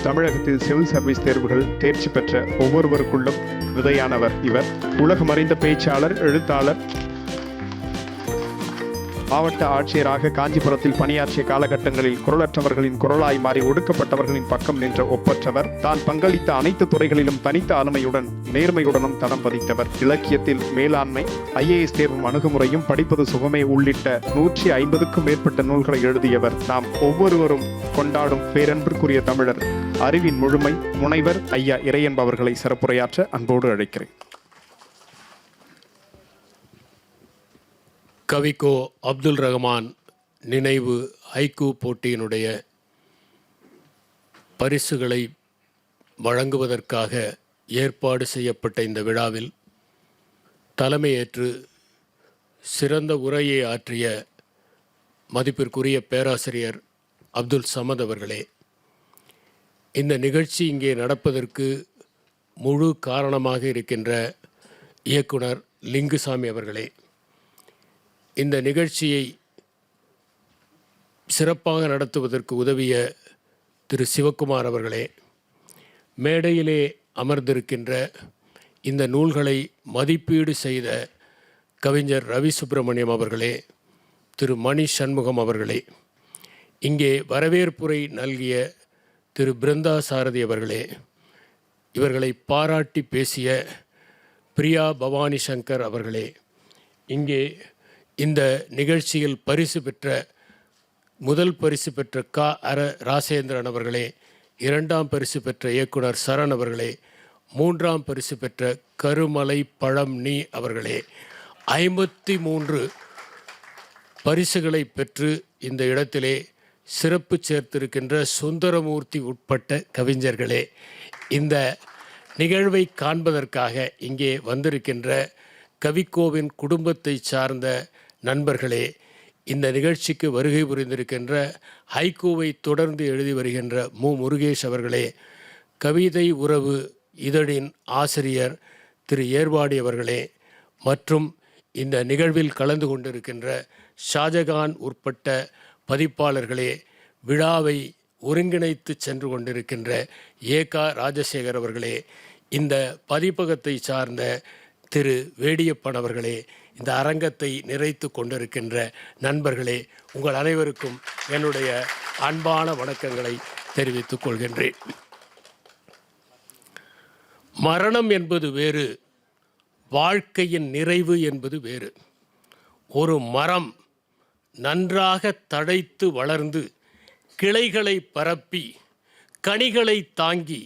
தமிழகத்தில் civil service தேர்வுகள் தேர்ச்சி பெற்ற ஒவ்வொருவருக்குள்ளும் விதையானவர் இவர். உலகமறிந்த பேச்சாளர், எழுத்தாளர், மாவட்ட ஆட்சியராக காஞ்சிபுரத்தில் பணியாற்றிய காலகட்டங்களில் குரலற்றவர்களின் குரலாய் மாறி ஒடுக்கப்பட்டவர்களின் பக்கம் நின்ற ஒப்பற்றவர். தான் பங்களித்த அனைத்து துறைகளிலும் தனித்த ஆளுமையுடன் நேர்மையுடனும் தடம் பதித்தவர். இலக்கியத்தில் மேலாண்மை, IAS தேர்வும் அணுகுமுறையும், படிப்பது சுகமே உள்ளிட்ட 150க்கும் மேற்பட்ட நூல்களை எழுதியவர். நாம் ஒவ்வொருவரும் கொண்டாடும் பேரன்பிற்குரிய தமிழர், அறிவின் முழுமை முனைவர் ஐயா இறையன்பு அவர்களை சிறப்புரையாற்ற அன்போடு அழைக்கிறேன். கவிக்கோ அப்துல் ரஹ்மான் நினைவு ஹைக்கூ போட்டியினுடைய பரிசுகளை வழங்குவதற்காக ஏற்பாடு செய்யப்பட்ட இந்த விழாவில் தலைமையேற்று சிறந்த உரையை ஆற்றிய மதிப்பிற்குரிய பேராசிரியர் அப்துல் சமத் அவர்களே, இந்த நிகழ்ச்சி இங்கே நடப்பதற்கு முழு காரணமாக இருக்கின்ற இயக்குனர் லிங்குசாமி அவர்களே, இந்த நிகழ்ச்சியை சிறப்பாக நடத்துவதற்கு உதவிய திரு சிவக்குமார் அவர்களே, மேடையிலே அமர்ந்திருக்கின்ற இந்த நூல்களை மதிப்பீடு செய்த கவிஞர் ரவி சுப்பிரமணியம் அவர்களே, திரு மணி சண்முகம் அவர்களே, இங்கே வரவேற்புரை நல்கிய திரு பிருந்தா சாரதி அவர்களே, இவர்களை பாராட்டி பேசிய பிரியா பவானி சங்கர் அவர்களே, இங்கே இந்த நிகழ்ச்சியில் முதல் பரிசு பெற்ற ராசேந்திரன் அவர்களே, 2ஆம் பரிசு பெற்ற இயக்குனர் சரண் அவர்களே, 3ஆம் பரிசு பெற்ற கருமலை பழம் நீ அவர்களே, 53 பரிசுகளை பெற்று இந்த இடத்திலே சிறப்பு சேர்த்திருக்கின்ற சுந்தரமூர்த்தி உட்பட்ட கவிஞர்களே, இந்த நிகழ்வை காண்பதற்காக இங்கே வந்திருக்கின்ற கவிக்கோவின் குடும்பத்தை சார்ந்த நண்பர்களே, இந்த நிகழ்ச்சிக்கு வருகை புரிந்திருக்கின்ற ஹைக்கூவை தொடர்ந்து எழுதி வருகின்ற முருகேஷ் அவர்களே, கவிதை உறவு இதழின் ஆசிரியர் திரு ஏர்வாடி அவர்களே, மற்றும் இந்த நிகழ்வில் கலந்து கொண்டிருக்கின்ற ஷாஜகான் உட்பட்ட பதிப்பாளர்களே, விழாவை ஒருங்கிணைத்து சென்று கொண்டிருக்கின்ற ஏகா ராஜசேகர் அவர்களே, இந்த பதிப்பகத்தை சார்ந்த திரு வேடியப்பன் அவர்களே, இந்த அரங்கத்தை நிறைத்து கொண்டிருக்கின்ற நண்பர்களே, உங்கள் அனைவருக்கும் என்னுடைய அன்பான வணக்கங்களை தெரிவித்துக் கொள்கின்றேன். மரணம் என்பது வேறு, வாழ்க்கையின் நிறைவு என்பது வேறு. ஒரு மரம் நன்றாக தழைத்து வளர்ந்து கிளைகளை பரப்பி கனிகளை தாங்கி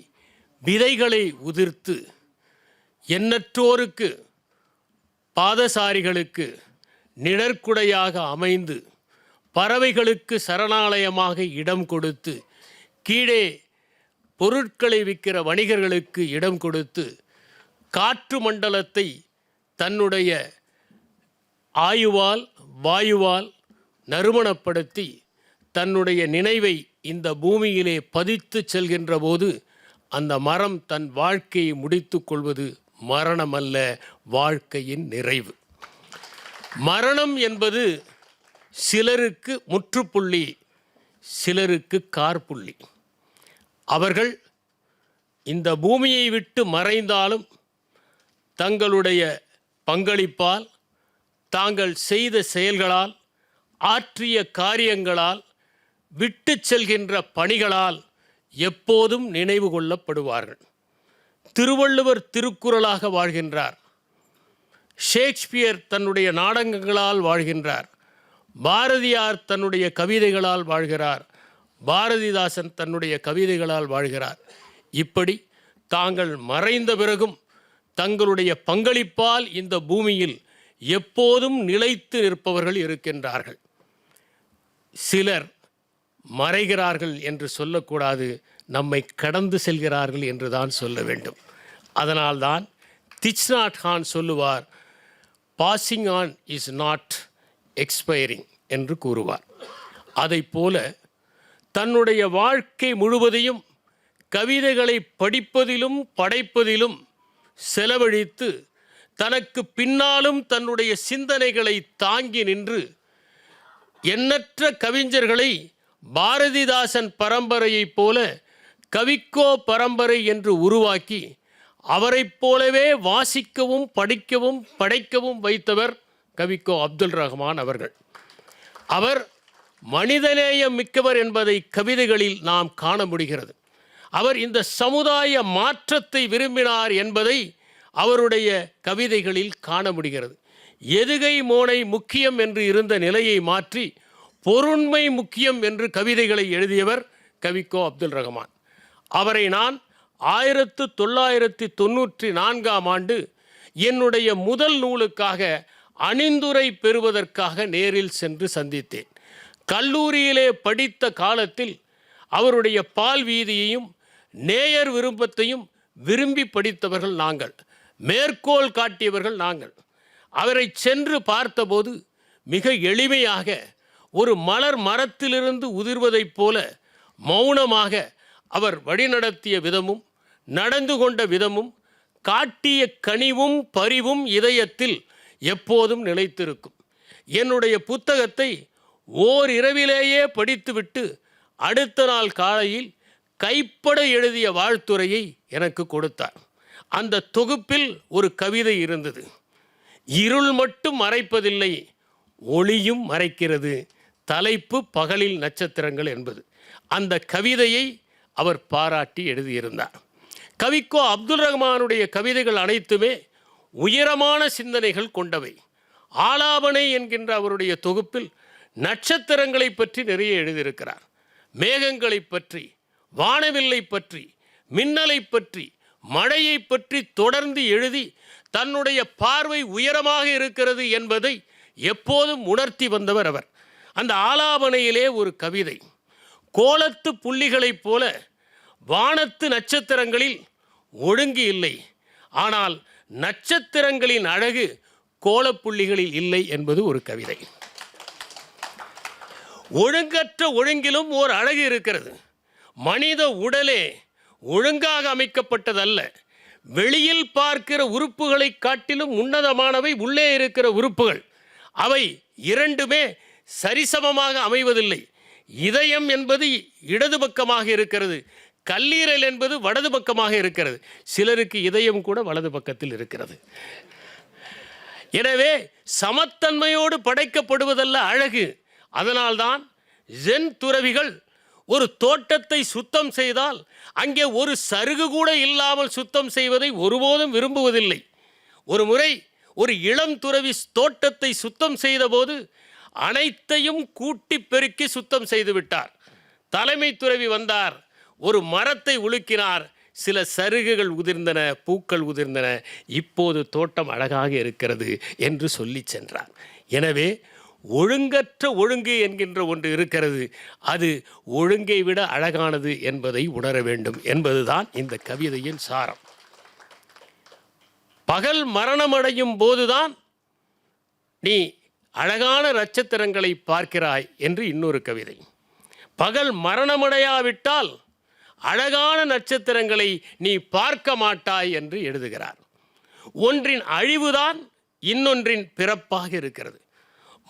விதைகளை உதிர்த்து எண்ணற்றோருக்கு பாதசாரிகளுக்கு நிழற்குடையாக அமைந்து பறவைகளுக்கு சரணாலயமாக இடம் கொடுத்து கீழே பொருட்களை விற்கிற வணிகர்களுக்கு இடம் கொடுத்து காற்று மண்டலத்தை தன்னுடைய ஆயுவால் வாயுவால் நறுமணப்படுத்தி தன்னுடைய நினைவை இந்த பூமியிலே பதித்து செல்கின்ற போது அந்த மரம் தன் வாழ்க்கையை முடித்து கொள்வது மரணமல்ல, வாழ்க்கையின் நிறைவு. மரணம் என்பது சிலருக்கு முற்றுப்புள்ளி, சிலருக்கு காற்புள்ளி. அவர்கள் இந்த பூமியை விட்டு மறைந்தாலும் தங்களுடைய பங்களிப்பால், தாங்கள் செய்த செயல்களால், ஆற்றிய காரியங்களால், விட்டு செல்கின்ற பணிகளால் எப்போதும் நினைவு கொள்ளப்படுவார்கள். திருவள்ளுவர் திருக்குறளாக வாழ்கின்றார், ஷேக்ஸ்பியர் தன்னுடைய நாடகங்களால் வாழ்கின்றார், பாரதியார் தன்னுடைய கவிதைகளால் வாழ்கிறார், பாரதிதாசன் தன்னுடைய கவிதைகளால் வாழ்கிறார். இப்படி தாங்கள் மறைந்த பிறகும் தங்களுடைய பங்களிப்பால் இந்த பூமியில் எப்போதும் நிலைத்து நிற்பவர்கள் இருக்கின்றார்கள். சிலர் மறைகிறார்கள் என்று சொல்லக்கூடாது, நம்மை கடந்து செல்கிறார்கள் என்று தான் சொல்ல வேண்டும். அதனால்தான் திச் நாட் கான் சொல்லுவார், passing on is not expiring என்று கூறுவார். அதை போல தன்னுடைய வாழ்க்கை முழுவதையும் கவிதைகளை படிப்பதிலும் படைப்பதிலும் செலவழித்து தனக்கு பின்னாலும் தன்னுடைய சிந்தனைகளை தாங்கி நின்று எண்ணற்ற கவிஞர்களை பாரதிதாசன் பரம்பரையைப் போல கவிக்கோ பரம்பரை என்று உருவாக்கி அவரைப் போலவே வாசிக்கவும் படிக்கவும் படைக்கவும் வைத்தவர் கவிக்கோ அப்துல் ரஹ்மான் அவர்கள். அவர் மனிதநேயம் மிக்கவர் என்பதை கவிதைகளில் நாம் காண முடிகிறது. அவர் இந்த சமுதாய மாற்றத்தை விரும்பினார் என்பதை அவருடைய கவிதைகளில் காண முடிகிறது. எதுகை மோனை முக்கியம் என்று இருந்த நிலையை மாற்றி பொருண்மை முக்கியம் என்று கவிதைகளை எழுதியவர் கவிக்கோ அப்துல் ரஹ்மான். அவரை நான் 1994 என்னுடைய முதல் நூலுக்காக அணிந்துரை பெறுவதற்காக நேரில் சென்று சந்தித்தேன். கல்லூரியிலே படித்த காலத்தில் அவருடைய பால் வீதியையும் நேயர் விருப்பத்தையும் விரும்பி படித்தவர்கள் நாங்கள், மேற்கோள் காட்டியவர்கள் நாங்கள். அவரை சென்று பார்த்தபோது மிக எளிமையாக ஒரு மலர் மரத்திலிருந்து உதிர்வதைப் போல மௌனமாக அவர் வழிநடத்திய விதமும் நடந்து கொண்ட விதமும் காட்டிய கனிவும் பரிவும் இதயத்தில் எப்போதும் நிலைத்திருக்கும். என்னுடைய புத்தகத்தை ஓரிரவிலேயே படித்துவிட்டு அடுத்த நாள் காலையில் கைப்பட எழுதிய வாழ்த்துரையை எனக்கு கொடுத்தார். அந்த தொகுப்பில் ஒரு கவிதை இருந்தது. இருள் மட்டும் மறைப்பதில்லை, ஒளியும் மறைக்கிறது. தலைப்பு பகலில் நட்சத்திரங்கள் என்பது. அந்த கவிதையை அவர் பாராட்டி எழுதியிருந்தார். கவிக்கோ அப்துல் ரஹ்மானுடைய கவிதைகள் அனைத்துமே உயரமான சிந்தனைகள் கொண்டவை. ஆலாபனை என்கின்ற அவருடைய தொகுப்பில் நட்சத்திரங்களை பற்றி நிறைய எழுதியிருக்கிறார். மேகங்களை பற்றி, வானவில்லை பற்றி, மின்னலை பற்றி, மழையை பற்றி தொடர்ந்து எழுதி தன்னுடைய பார்வை உயரமாக இருக்கிறது என்பதை எப்போதும் உணர்த்தி வந்தவர் அவர். அந்த ஆலாபனையிலே ஒரு கவிதை, கோலத்து புள்ளிகளைப் போல வானத்து நட்சத்திரங்களில் ஒழுங்கு இல்லை, ஆனால் நட்சத்திரங்களின் அழகு கோலப்புள்ளிகளில் இல்லை என்பது ஒரு கவிதை. ஒழுங்கற்ற ஒழுங்கிலும் ஓர் அழகு இருக்கிறது. மனித உடலே ஒழுங்காக அமைக்கப்பட்டதல்ல. வெளியில் பார்க்கிற உறுப்புகளை காட்டிலும் உன்னதமானவை உள்ளே இருக்கிற உறுப்புகள். அவை இரண்டுமே சரிசமமாக அமைவதில்லை. இதயம் என்பது இடது பக்கமாக இருக்கிறது, கல்லீரல் என்பது வலது பக்கமாக இருக்கிறது. சிலருக்கு இதயம் கூட வலது பக்கத்தில் இருக்கிறது. எனவே சமத்தன்மையோடு படைக்கப்படுவதல்ல அழகு. அதனால்தான் ஜென் துறவிகள் ஒரு தோட்டத்தை சுத்தம் செய்தால் அங்கே ஒரு சருகு கூட இல்லாமல் சுத்தம் செய்வதை ஒருபோதும் விரும்புவதில்லை. ஒரு முறை ஒரு இளம் துறவி தோட்டத்தை சுத்தம் செய்தபோது அனைத்தையும் கூட்டி பெருக்கி சுத்தம் செய்து விட்டார். தலைமை துறவி வந்தார், ஒரு மரத்தை உலுக்கினார், சில சருகுகள் உதிர்ந்தன, பூக்கள் உதிர்ந்தன, இப்போது தோட்டம் அழகாக இருக்கிறது என்று சொல்லி சென்றார். எனவே ஒழுங்கற்ற ஒழுங்கு என்கின்ற ஒன்று இருக்கிறது, அது ஒழுங்கை விட அழகானது என்பதை உணர வேண்டும் என்பதுதான் இந்த கவிதையின் சாரம். பகல் மரணமடையும் போதுதான் நீ அழகான நட்சத்திரங்களை பார்க்கிறாய் என்று இன்னொரு கவிதை. பகல் மரணமடையாவிட்டால் அழகான நட்சத்திரங்களை நீ பார்க்க மாட்டாய் என்று எழுதுகிறார். ஒன்றின் அழிவுதான் இன்னொன்றின் பிறப்பாக இருக்கிறது.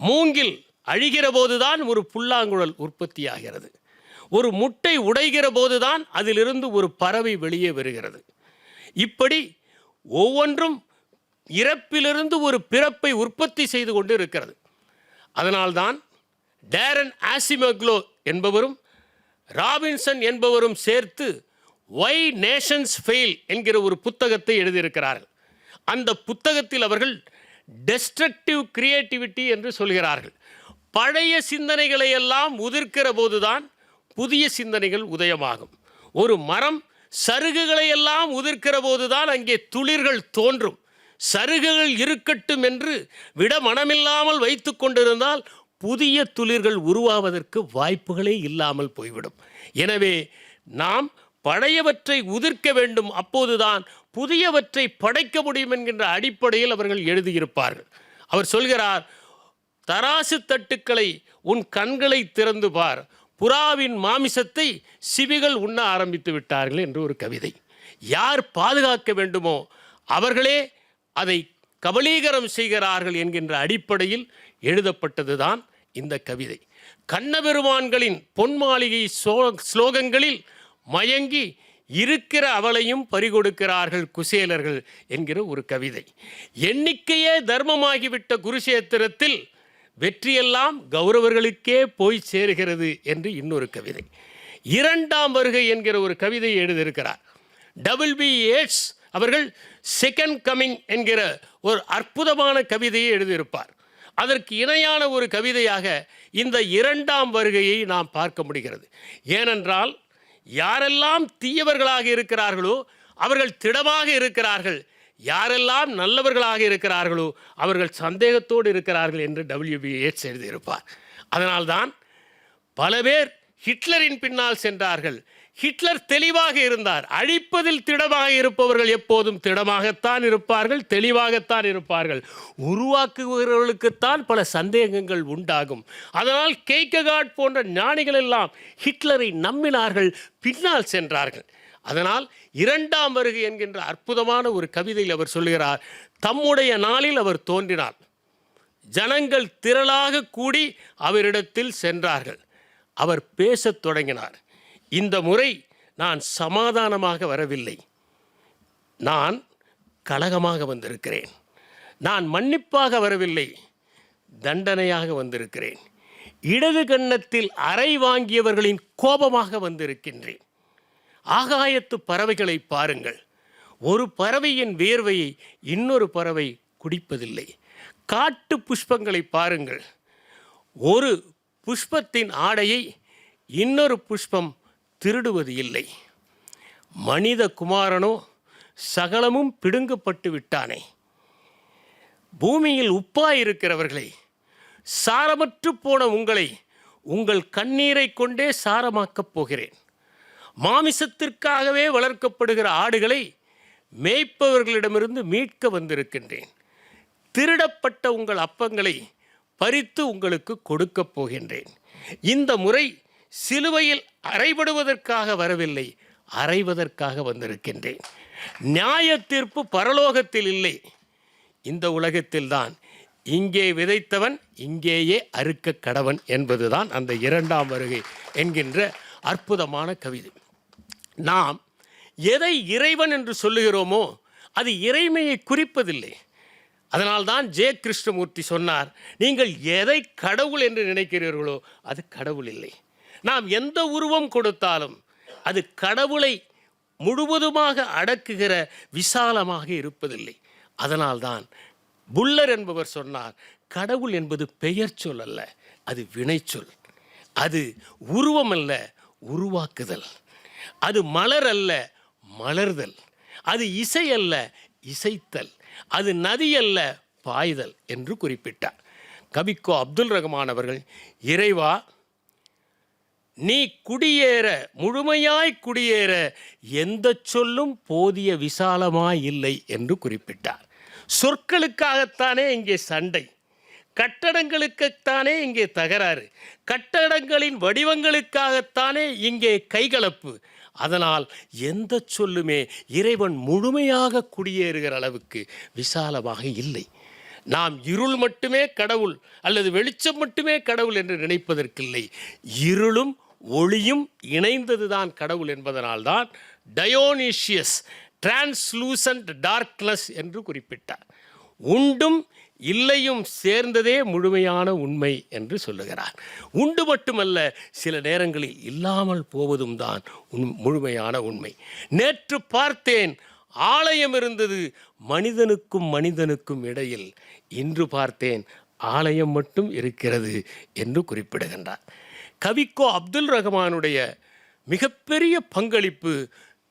மூங்கில் அழிகிற போதுதான் ஒரு புல்லாங்குழல் உற்பத்தியாகிறது. ஒரு முட்டை உடைகிற போதுதான் அதிலிருந்து ஒரு பறவை வெளியே வருகிறது. இப்படி ஒவ்வொன்றும் இறப்பிலிருந்து ஒரு பிறப்பை உற்பத்தி செய்து கொண்டு இருக்கிறது. அதனால்தான் டேரன் ஆசிமோக்லோ என்பவரும் ராபின்சன் என்பவரும் சேர்த்து வை நேஷன்ஸ் ஃபெயில் என்கிற ஒரு புத்தகத்தை எழுதியிருக்கிறார்கள். அந்த புத்தகத்தில் அவர்கள் டெஸ்ட்ரக்டிவ் கிரியேட்டிவிட்டி என்று சொல்கிறார்கள். பழைய சிந்தனைகளை எல்லாம் உதிர்க்கிற போதுதான் புதிய சிந்தனைகள் உதயமாகும். ஒரு மரம் சருகுகளை எல்லாம் உதிர்க்கிற போதுதான் அங்கே துளிர்கள் தோன்றும். சருகுகள் இருக்கட்டும் என்று விட மனமில்லாமல் வைத்து கொண்டிருந்தால் புதிய துளிர்கள் உருவாவதற்கு வாய்ப்புகளே இல்லாமல் போய்விடும். எனவே நாம் பழையவற்றை உதிர்க்க வேண்டும், அப்போதுதான் புதியவற்றை படைக்க முடியும் என்கின்ற அடிப்படையில் அவர்கள் எழுதியிருப்பார்கள். அவர் சொல்கிறார், தராசு தட்டுக்களை உன் கண்களை திறந்து பார், புறாவின் மாமிசத்தை சிவிகள் உண்ண ஆரம்பித்து விட்டார்கள் என்று ஒரு கவிதை. யார் பாதுகாக்க வேண்டுமோ அவர்களே அதை கபலீகரம் செய்கிறார்கள் என்கின்ற அடிப்படையில் எழுதப்பட்டதுதான் இந்த கவிதை. கண்ணபெருமான்களின் பொன்மாளிகை ஸ்லோகங்களில் மயங்கி இருக்கிற அவளையும் பறிகொடுக்கிறார்கள் குசேலர்கள் என்கிற ஒரு கவிதை. எண்ணிக்கையே தர்மமாகிவிட்ட குருஷேத்திரத்தில் வெற்றியெல்லாம் கௌரவர்களுக்கே போய் சேருகிறது என்று இன்னொரு கவிதை. இரண்டாம் வருகை என்கிற ஒரு கவிதையை எழுதியிருக்கிறார். W.B. Yeats அவர்கள் செகண்ட் கமிங் என்கிற ஒரு அற்புதமான கவிதையை எழுதியிருப்பார். அதற்கு இணையான ஒரு கவிதையாக இந்த இரண்டாம் வருகையை நாம் பார்க்க முடிகிறது. ஏனென்றால் யாரெல்லாம் தீயவர்களாக இருக்கிறார்களோ அவர்கள் திடமாக இருக்கிறார்கள், யாரெல்லாம் நல்லவர்களாக இருக்கிறார்களோ அவர்கள் சந்தேகத்தோடு இருக்கிறார்கள் என்று W.B. Yeats எழுதியிருப்பார். அதனால்தான் பல பேர் ஹிட்லரின் பின்னால் சென்றார்கள். ஹிட்லர் தெளிவாக இருந்தார். அழிப்பதில் திடமாக இருப்பவர்கள் எப்போதும் திடமாகத்தான் இருப்பார்கள், தெளிவாகத்தான் இருப்பார்கள். உருவாக்குபவர்களுக்குத்தான் பல சந்தேகங்கள் உண்டாகும். அதனால் கெய்ககார்ட் போன்ற ஞானிகள் எல்லாம் ஹிட்லரை நம்பினார்கள், பின்னால் சென்றார்கள். அதனால் இரண்டாம் வருகை என்கின்ற அற்புதமான ஒரு கவிதையில் அவர் சொல்கிறார், தம்முடைய நாளில் அவர் தோன்றினார், ஜனங்கள் திரளாக கூடி அவரிடத்தில் சென்றார்கள், அவர் பேசத் தொடங்கினார். இந்த முறை நான் சமாதானமாக வரவில்லை, நான் கலகமாக வந்திருக்கிறேன். நான் மன்னிப்பாக வரவில்லை, தண்டனையாக வந்திருக்கிறேன். இடது கன்னத்தில் அறை வாங்கியவர்களின் கோபமாக வந்திருக்கின்றேன். ஆகாயத்து பறவைகளை பாருங்கள், ஒரு பறவையின் வேர்வையை இன்னொரு பறவை குடிப்பதில்லை. காட்டு புஷ்பங்களை பாருங்கள், ஒரு புஷ்பத்தின் ஆடையை இன்னொரு புஷ்பம் திருடுவது இல்லை. மனித குமாரனோ சகலமும் பிடுங்கப்பட்டு விட்டானே. பூமியில் உப்பாயிருக்கிறவர்களை, சாரமற்று போன உங்களை உங்கள் கண்ணீரை கொண்டே சாரமாக்கப் போகிறேன். மாமிசத்திற்காகவே வளர்க்கப்படுகிற ஆடுகளை மேய்ப்பவர்களிடமிருந்து மீட்க வந்திருக்கின்றேன். திருடப்பட்ட உங்கள் அப்பங்களை பறித்து உங்களுக்கு கொடுக்கப் போகின்றேன். இந்த முறை சிலுவையில் அறைபடுவதற்காக வரவில்லை, அறைவதற்காக வந்திருக்கின்றேன். நியாய தீர்ப்பு பரலோகத்தில் இல்லை, இந்த உலகத்தில்தான். இங்கே விதைத்தவன் இங்கேயே அறுக்க கடவன் என்பதுதான் அந்த இரண்டாம் வருகை என்கின்ற அற்புதமான கவிதை. நாம் எதை இறைவன் என்று சொல்லுகிறோமோ அது இறைமையை குறிப்பதில்லை. அதனால்தான் ஜே கிருஷ்ணமூர்த்தி சொன்னார், நீங்கள் எதை கடவுள் என்று நினைக்கிறீர்களோ அது கடவுள் இல்லை. நாம் எந்த உருவம் கொடுத்தாலும் அது கடவுளை முழுவதுமாக அடக்குகிற விசாலமாக இருப்பதில்லை. அதனால்தான் புல்லர் என்பவர் சொன்னார், கடவுள் என்பது பெயர் சொல் அல்ல, அது வினைச்சொல். அது உருவம் அல்ல, உருவாக்குதல். அது மலர் அல்ல, மலர்தல். அது இசை அல்ல, இசைத்தல். அது நதி அல்ல, பாய்தல் என்று குறிப்பிட்டார். கவிக்கோ அப்துல் ரஹ்மான் அவர்கள், இறைவா நீ குடியேற, முழுமையாய் குடியேற எந்த சொல்லும் போதிய விசாலமாய் இல்லை என்று குறிப்பிட்டார். சொற்களுக்காகத்தானே இங்கே சண்டை, கட்டடங்களுக்குத்தானே இங்கே தகராறு, கட்டடங்களின் வடிவங்களுக்காகத்தானே இங்கே கைகலப்பு. அதனால் எந்த சொல்லுமே இறைவன் முழுமையாக குடியேறுகிற அளவுக்கு விசாலமாக இல்லை. நாம் இருள் மட்டுமே கடவுள் அல்லது வெளிச்சம் மட்டுமே கடவுள் என்று நினைப்பதற்கில்லை. இருளும் ஒளியும் இணைந்ததுதான் கடவுள் என்பதனால்தான் டயோனிஷியஸ் டிரான்ஸ்லூசன்ட் டார்க்னஸ் என்று குறிப்பிட்டார். உண்டும் இல்லையும் சேர்ந்ததே முழுமையான உண்மை என்று சொல்லுகிறார். உண்டு மட்டுமல்ல, சில நேரங்களில் இல்லாமல் போவதும் தான் முழுமையான உண்மை. நேற்று பார்த்தேன், ஆலயம் இருந்தது மனிதனுக்கும் மனிதனுக்கும் இடையில், இன்று பார்த்தேன் ஆலயம் மட்டும் இருக்கிறது என்று குறிப்பிடுகின்றார். கவிக்கோ அப்துல் ரஹ்மானுடைய மிகப்பெரிய பங்களிப்பு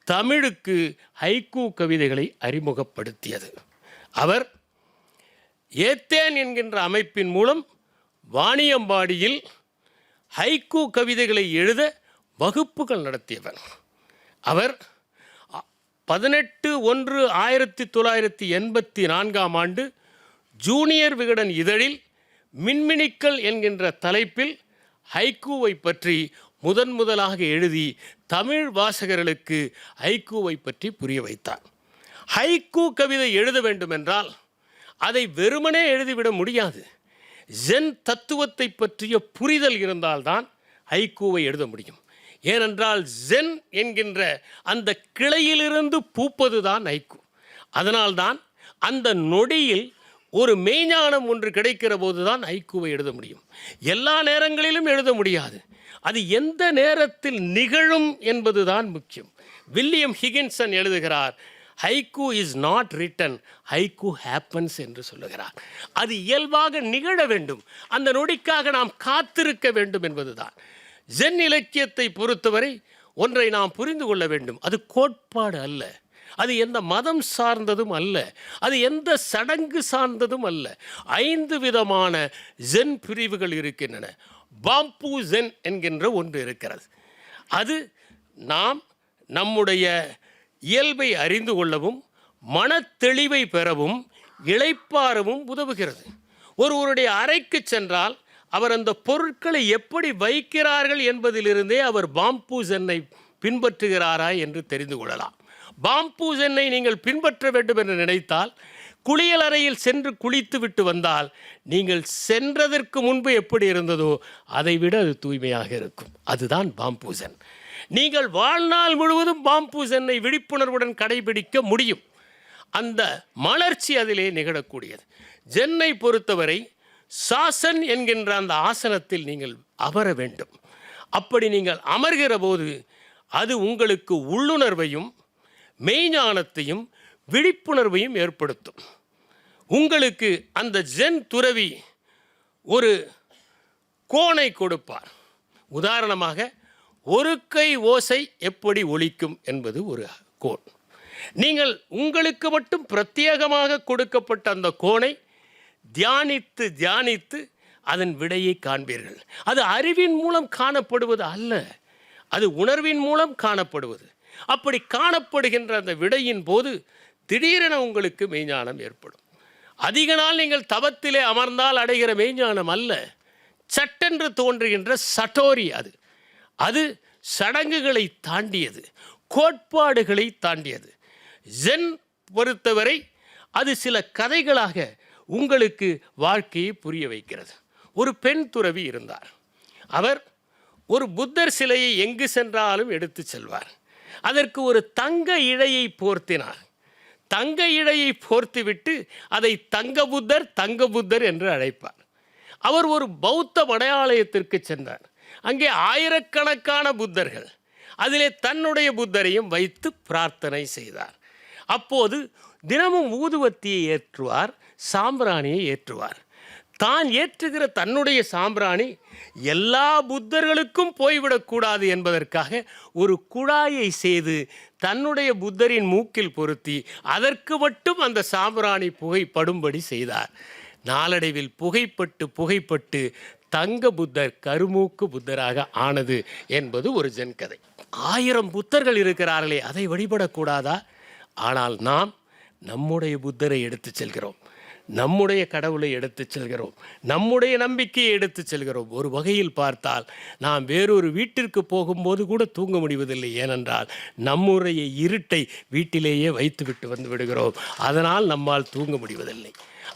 தமிழுக்கு ஹைக்கூ கவிதைகளை அறிமுகப்படுத்தியது. அவர் ஏத்தேன் என்கின்ற அமைப்பின் மூலம் வாணியம்பாடியில் ஹைக்கூ கவிதைகளை எழுத வகுப்புகள் நடத்தியவர். அவர் 18/1/1984 ஜூனியர் விகடன் இதழில் மின்மினிக்கள் என்கின்ற தலைப்பில் ஹைக்கூவை பற்றி முதலாக எழுதி தமிழ் வாசகர்களுக்கு ஹைக்கூவை பற்றி புரிய வைத்தார். ஹைக்கூ கவிதை எழுத வேண்டுமென்றால் அதை வெறுமனே எழுதிவிட முடியாது. ஜென் தத்துவத்தை பற்றிய புரிதல் இருந்தால்தான் ஹைக்கூவை எழுத முடியும். ஏனென்றால் ஜென் என்கின்ற அந்த கிளையிலிருந்து பூப்பது தான் ஹைக்கூ. அதனால்தான் அந்த நொடியில் ஒரு மெய்ஞானம் ஒன்று கிடைக்கிற போது தான் ஹைக்கூவை எழுத முடியும். எல்லா நேரங்களிலும் எழுத முடியாது. அது எந்த நேரத்தில் நிகழும் என்பது தான் முக்கியம். வில்லியம் ஹிகின்சன் எழுதுகிறார், haiku is not return, haiku happens என்று சொல்லுகிறார். அது இயல்பாக நிகழ வேண்டும், அந்த நொடிக்காக நாம் காத்திருக்க வேண்டும் என்பதுதான். ஜென் இலக்கியத்தை பொறுத்தவரை ஒன்றை நாம் புரிந்து கொள்ள வேண்டும், அது கோட்பாடு அல்ல, அது எந்த மதம் சார்ந்ததும் அல்ல, அது எந்த சடங்கு சார்ந்ததும் அல்ல. 5 விதமான ஜென் பிரிவுகள் இருக்கின்றன. பாம்பு ஜென் என்கின்ற ஒன்று இருக்கிறது. அது நாம் நம்முடைய இயல்பை அறிந்து கொள்ளவும் மனத்தெளிவை பெறவும் இளைப்பாறவும் உதவுகிறது. ஒருவருடைய அறைக்கு சென்றால் அவர் அந்த பொருட்களை எப்படி வைக்கிறார்கள் என்பதிலிருந்தே அவர் பாம்பு ஜென்னை பின்பற்றுகிறாரா என்று தெரிந்து கொள்ளலாம். பாம்பு ஜென்னை நீங்கள் பின்பற்ற வேண்டும் என்று நினைத்தால் குளியல் அறையில் சென்று குளித்து விட்டு வந்தால் நீங்கள் சென்றதற்கு முன்பு எப்படி இருந்ததோ அதை விட அது தூய்மையாக இருக்கும். அதுதான் பாம்பு ஜென். நீங்கள் வாழ்நாள் முழுவதும் பாம்பு ஜென்னை விழிப்புணர்வுடன் கடைபிடிக்க முடியும். அந்த மலர்ச்சி அதிலே நிகழக்கூடியது. ஜென்னை பொறுத்தவரை சாசன் என்கின்ற அந்த ஆசனத்தில் நீங்கள் அமர வேண்டும். அப்படி நீங்கள் அமர்கிற போது அது உங்களுக்கு உள்ளுணர்வையும் மெய்ஞானத்தையும் விழிப்புணர்வையும் ஏற்படுத்தும். உங்களுக்கு அந்த ஜென் துறவி ஒரு கோணை கொடுப்பார். உதாரணமாக, ஒரு கை ஓசை எப்படி ஒலிக்கும் என்பது ஒரு கோன். நீங்கள் உங்களுக்கு மட்டும் பிரத்யேகமாக கொடுக்கப்பட்ட அந்த கோணை தியானித்து தியானித்து அதன் விடையை காண்பீர்கள். அது அறிவின் மூலம் காணப்படுவது அல்ல, அது உணர்வின் மூலம் காணப்படுவது. அப்படி காணப்படுகின்ற அந்த விடையின் போது திடீரென உங்களுக்கு மெய்ஞானம் ஏற்படும். அதிக நாள் நீங்கள் தவத்திலே அமர்ந்தால் அடைகிற மெய்ஞானம் அல்ல, சட்டென்று தோன்றுகின்ற சட்டோரி. அது சடங்குகளை தாண்டியது, கோட்பாடுகளை தாண்டியது. ஜென் பொறுத்தவரை அது சில கதைகளாக உங்களுக்கு வாழ்க்கையை புரிய வைக்கிறது. ஒரு பெண் துறவி இருந்தார். அவர் ஒரு புத்தர் சிலையை எங்கு சென்றாலும் எடுத்து செல்வார். அதற்கு ஒரு தங்க இழையை போர்த்தினார். தங்க இழையை போர்த்திவிட்டு அதை தங்க புத்தர் என்று அழைப்பார். அவர் ஒரு பௌத்த மடாலயத்திற்கு சென்றார். அங்கே ஆயிரக்கணக்கான புத்தர்கள், அதிலே தன்னுடைய புத்தரையும் வைத்து பிரார்த்தனை செய்தார். அப்போது தினமும் ஊதுவத்தியை ஏற்றுவார், சாம்பிராணியை ஏற்றுவார். தான் ஏற்றுகிற தன்னுடைய சாம்பிராணி எல்லா புத்தர்களுக்கும் போய்விடக்கூடாது என்பதற்காக ஒரு குழாயை செய்து தன்னுடைய புத்தரின் மூக்கில் பொருத்தி அதற்கு மட்டும் அந்த சாம்பிராணி புகைப்படும்படி செய்தார். நாளடைவில் புகைப்பட்டு தங்க புத்தர் கருமூக்கு புத்தராக ஆனது என்பது ஒரு ஜென் கதை. 1000 புத்தர்கள் இருக்கிறார்களே, அதை வழிபடக்கூடாதா? ஆனால் நாம் நம்முடைய புத்தரை எடுத்து செல்கிறோம், நம்முடைய கடவுளை எடுத்து செல்கிறோம், நம்முடைய நம்பிக்கையை எடுத்து செல்கிறோம். ஒரு வகையில் பார்த்தால் நாம் வேறொரு வீட்டிற்கு போகும்போது கூட தூங்க முடிவதில்லை. ஏனென்றால் நம்முடைய இருட்டை வீட்டிலேயே வைத்துவிட்டு வந்து விடுகிறோம். அதனால் நம்மால் தூங்க முடிவதில்லை.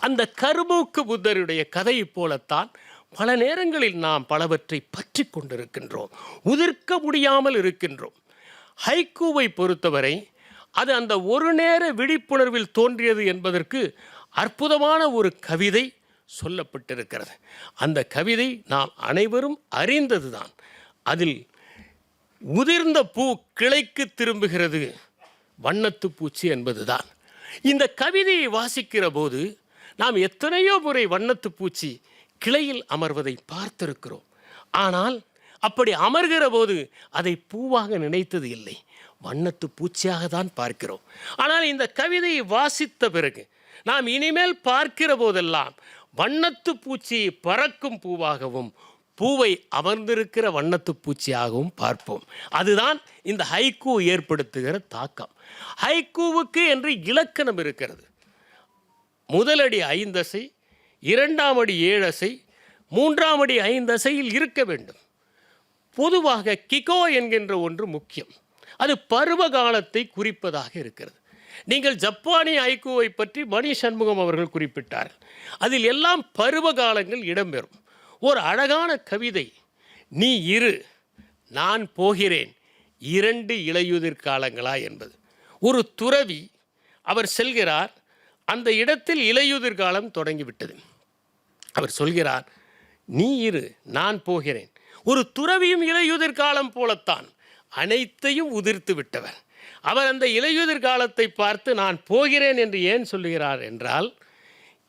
அந்த கருமூக்கு புத்தருடைய கதையை போலத்தான் பல நேரங்களில் நாம் பலவற்றை பற்றி கொண்டிருக்கின்றோம், உதிர்க்க முடியாமல் இருக்கின்றோம். ஹைக்கூவை பொறுத்தவரை அது அந்த ஒரு நேர விழிப்புணர்வில் தோன்றியது என்பதற்கு அற்புதமான ஒரு கவிதை சொல்லப்பட்டிருக்கிறது. அந்த கவிதை நாம் அனைவரும் அறிந்ததுதான். அதில் உதிர்ந்த பூ கிளைக்கு திரும்புகிறது, வண்ணத்து பூச்சி என்பதுதான். இந்த கவிதையை வாசிக்கிற போது நாம் எத்தனையோ முறை வண்ணத்து பூச்சி கிளையில் அமர்வதை பார்த்திருக்கிறோம். ஆனால் அப்படி அமர்கிற போது அதை பூவாக நினைத்தது இல்லை, வண்ணத்து பூச்சியாக தான் பார்க்கிறோம். ஆனால் இந்த கவிதையை வாசித்த பிறகு நாம் இனிமேல் பார்க்கிற போதெல்லாம் வண்ணத்து பூச்சியை பறக்கும் பூவாகவும் பூவை அமர்ந்திருக்கிற வண்ணத்து பூச்சியாகவும் பார்ப்போம். அதுதான் இந்த ஹைக்கூ ஏற்படுத்துகிற தாக்கம். ஹைக்கூவுக்கு என்று இலக்கணம் இருக்கிறது. முதலடி 5 அசை, 2ஆம் அடி 7 அசை, 3ஆம் அடி 5 அசையில் இருக்க வேண்டும். பொதுவாக கிகோ என்கின்ற ஒன்று முக்கியம். அது பருவ காலத்தை குறிப்பதாக இருக்கிறது. நீங்கள் ஜப்பானிய ஹைக்கூவை பற்றி மணி சண்முகம் அவர்கள் குறிப்பிட்டார்கள். அதில் எல்லாம் பருவ காலங்கள் இடம்பெறும். ஒரு அழகான கவிதை, நீ இரு, நான் போகிறேன் 2 இலையுதிர் காலங்களா என்பது. ஒரு துறவி அவர் செல்கிறார், அந்த இடத்தில் இலையுதிர் காலம் தொடங்கிவிட்டது. அவர் சொல்கிறார், நீ இரு, நான் போகிறேன். ஒரு துறவியும் இலையுதிர் காலம் போலத்தான், அனைத்தையும் உதிர்த்து விட்டவர். அவர் அந்த இலையுதிர் காலத்தை பார்த்து நான் போகிறேன் என்று ஏன் சொல்லுகிறார் என்றால்,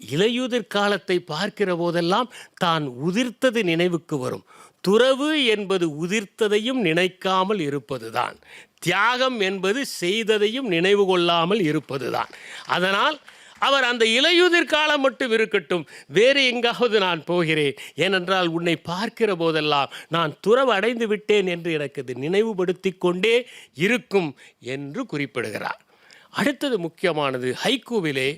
இலையுதிர் காலத்தை பார்க்கிற போதெல்லாம் தான் உதிர்த்தது நினைவுக்கு வரும். துறவு என்பது உதிர்த்ததையும் நினைக்காமல் இருப்பதுதான். தியாகம் என்பது செய்ததையும் நினைவு கொள்ளாமல் இருப்பதுதான். அதனால் அவர் அந்த இலையுதிர் காலம் மட்டும் இருக்கட்டும், வேறு எங்காவது நான் போகிறேன், ஏனென்றால் உன்னை பார்க்கிற போதெல்லாம் நான் துறவு அடைந்து விட்டேன் என்று எனக்கு இது நினைவுபடுத்தி கொண்டே இருக்கும் என்று குறிப்பிடுகிறார். அடுத்தது முக்கியமானது, ஹைக்கூவிலே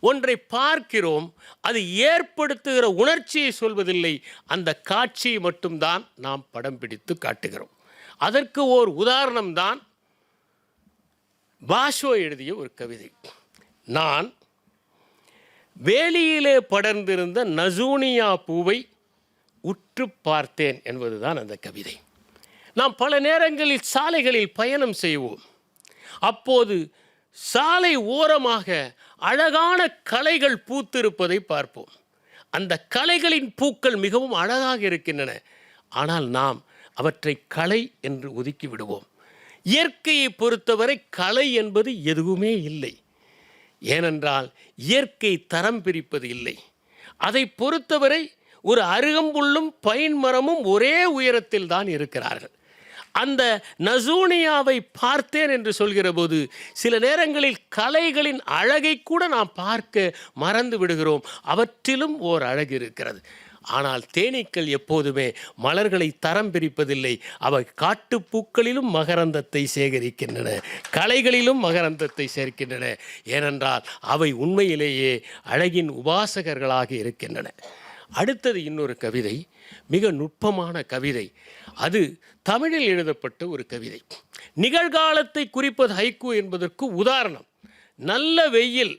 ஒன்றை பார்க்கிறோம், அது ஏற்படுத்துகிற உணர்ச்சியை சொல்வதில்லை, அந்த காட்சியை மட்டும்தான் நாம் படம் பிடித்து காட்டுகிறோம். அதற்கு ஓர் உதாரணம்தான் பாஷோ எழுதிய ஒரு கவிதை. நான் வேலியிலே படர்ந்திருந்த நசூனியா பூவை உற்று பார்த்தேன் என்பதுதான் அந்த கவிதை. நாம் பல நேரங்களில் சாலைகளில் பயணம் செய்வோம். அப்போது சாலை ஓரமாக அழகான களைகள் பூத்திருப்பதை பார்ப்போம். அந்த களைகளின் பூக்கள் மிகவும் அழகாக இருக்கின்றன. ஆனால் நாம் அவற்றை களை என்று ஒதுக்கி விடுவோம். இயற்கையை பொறுத்தவரை களை என்பது எதுவுமே இல்லை. ஏனென்றால் இயற்கை தரம் பிரிப்பது இல்லை. அதை பொறுத்தவரை ஒரு அருகம்புல்லும் பைன் மரமும் ஒரே உயரத்தில் தான் இருக்கிறார்கள். அந்த நசூனியாவை பார்த்தேன் என்று சொல்கிற போது சில நேரங்களில் கலைகளின் அழகை கூட நாம் பார்க்க மறந்து விடுகிறோம். அவற்றிலும் ஓர் அழகு இருக்கிறது. ஆனால் தேனீக்கள் எப்போதுமே மலர்களை தரம் பிரிப்பதில்லை. அவை காட்டுப்பூக்களிலும் மகரந்தத்தை சேகரிக்கின்றன, கலைகளிலும் மகரந்தத்தை சேர்க்கின்றன. ஏனென்றால் அவை உண்மையிலேயே அழகின் உபாசகர்களாக இருக்கின்றன. அடுத்தது இன்னொரு கவிதை, மிக நுட்பமான கவிதை. அது தமிழில் எழுதப்பட்ட ஒரு கவிதை. நிகழ்காலத்தை குறிப்பது ஹைக்கூ என்பதற்கு உதாரணம். நல்ல வெயில்,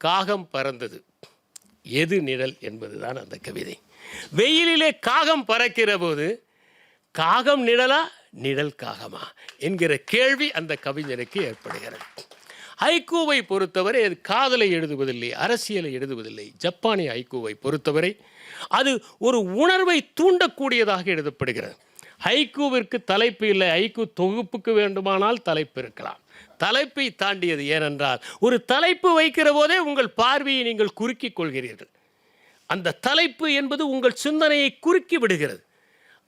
காகம் பறந்தது, எது நிழல் என்பதுதான் அந்த கவிதை. வெயிலிலே காகம் பறக்கிற போது காகம் நிழலா நிழல் காகமா என்கிற கேள்வி அந்த கவிஞனுக்கு ஏற்படுகிறது. ஹைக்கூவை பொறுத்தவரை அது காதலை எழுதுவதில்லை, அரசியலை எழுதுவதில்லை. ஜப்பானிய ஹைக்கூவை பொறுத்தவரை அது ஒரு உணர்வை தூண்டக்கூடியதாக எழுதப்படுகிறது. ஹைக்கூவிற்கு தலைப்பு இல்லை. ஹைக்கூ தொகுப்புக்கு வேண்டுமானால் தலைப்பு இருக்கலாம். தலைப்பை தாண்டியது. ஏனென்றால் ஒரு தலைப்பு வைக்கிற போதே உங்கள் பார்வையை நீங்கள் குறுக்கிக் கொள்கிறீர்கள். அந்த தலைப்பு என்பது உங்கள் சிந்தனையை குறுக்கி விடுகிறது.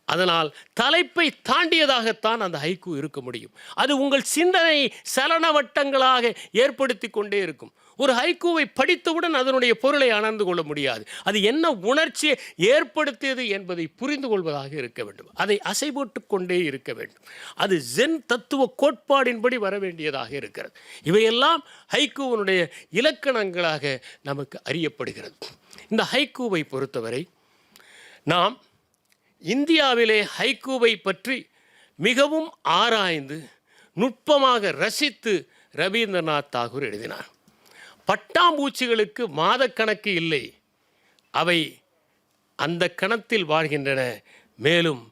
அதனால் தலைப்பை தாண்டியதாகத்தான் அந்த ஹைக்கூ இருக்க முடியும். அது உங்கள் சிந்தனை சலன வட்டங்களாக ஏற்படுத்தி கொண்டே இருக்கும். ஒரு ஹைக்கூவை படித்தவுடன் அதனுடைய பொருளை உணர்ந்து கொள்ள முடியாது. அது என்ன உணர்ச்சியை ஏற்படுத்தியது என்பதை புரிந்து கொள்வதாக இருக்க வேண்டும். அதை அசைபோட்டு கொண்டே இருக்க வேண்டும். அது ஜென் தத்துவ கோட்பாடின்படி வர வேண்டியதாக இருக்கிறது. இவையெல்லாம் ஹைக்கூவினுடைய இலக்கணங்களாக நமக்கு அறியப்படுகிறது. இந்த ஹைக்கூவை பொறுத்தவரை நாம் இந்தியாவிலே ஹைக்கூவை பற்றி மிகவும் ஆராய்ந்து நுட்பமாக ரசித்து ரவீந்திரநாத் தாகூர் எழுதினார். பட்டாம்பூச்சிகளுக்கு மாதக்கணக்கு இல்லை, அவை அந்த கணத்தில் வாழ்கின்றன, மேலும்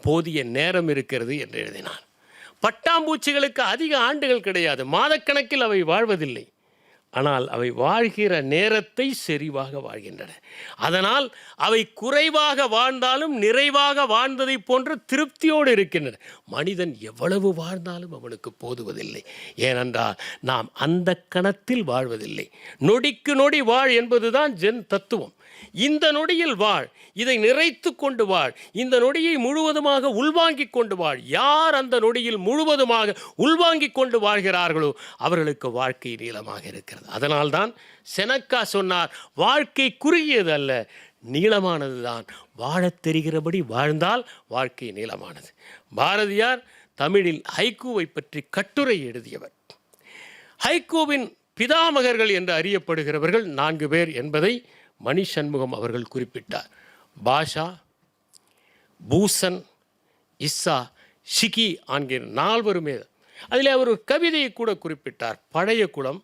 போதிய நேரம் இருக்கிறது என்று எழுதினார். பட்டாம்பூச்சிகளுக்கு அதிக ஆண்டுகள் கிடையாது, மாதக்கணக்கில் அவை வாழ்வதில்லை. ஆனால் அவை வாழ்கிற நேரத்தை செறிவாக வாழ்கின்றன. அதனால் அவை குறைவாக வாழ்ந்தாலும் நிறைவாக வாழ்ந்ததை போன்ற திருப்தியோடு இருக்கின்றன. மனிதன் எவ்வளவு வாழ்ந்தாலும் அவனுக்கு போதுவதில்லை. ஏனென்றால் நாம் அந்த கணத்தில் வாழ்வதில்லை. நொடிக்கு நொடி வாழ் என்பதுதான் ஜென் தத்துவம். இந்த நொடியில் வாழ், இதை நிறைத்து கொண்டு வாழ், இந்த நொடியை முழுவதுமாக உள்வாங்கிக் கொண்டு வாழ். யார் அந்த நொடியில் முழுவதுமாக உள்வாங்கிக் கொண்டு வாழ்கிறார்களோ அவர்களுக்கு வாழ்க்கை நீளமாக இருக்கிறது. அதனால்தான் செனக்கா சொன்னார், வாழ்க்கை குறுகியது அல்ல, நீளமானது தான். வாழத் தெரிகிறபடி வாழ்ந்தால் வாழ்க்கை நீளமானது. பாரதியார் தமிழில் ஹைக்கூவை பற்றி கட்டுரை எழுதியவர். ஹைக்கூவின் பிதாமகர்கள் என்று அறியப்படுகிறவர்கள் 4 பேர் என்பதை மணி சண்முகம் அவர்கள் குறிப்பிட்டார். பாஷா, பூசன், இஸ்ஸா, ஷிகி ஆகிய 4 அதில் அவர் ஒரு கவிதையை கூட குறிப்பிட்டார். பழைய குளம்,